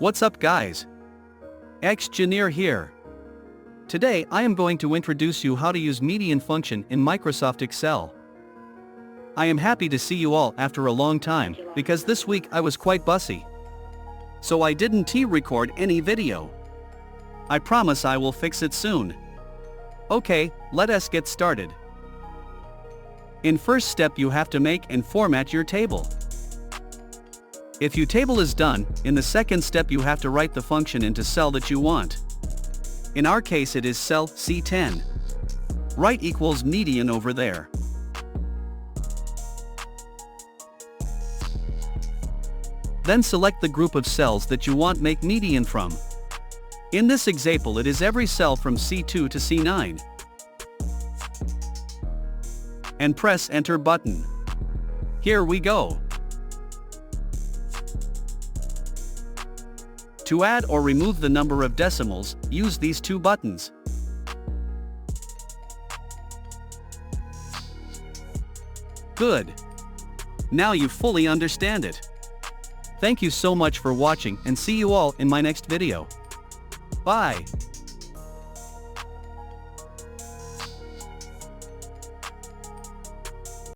What's up guys? Xgineer here. Today I am going to introduce you how to use median function in Microsoft Excel. I am happy to see you all after a long time, because this week I was quite bussy. So I didn't record any video. I promise I will fix it soon. Okay, let us get started. In first step you have to make and format your table. If your table is done, in the second step you have to write the function into cell that you want. In our case it is cell C10. Write equals median over there. Then select the group of cells that you want make median from. In this example it is every cell from C2 to C9. And press enter button. Here we go. To add or remove the number of decimals, use these two buttons. Good. Now you fully understand it. Thank you so much for watching and see you all in my next video. Bye.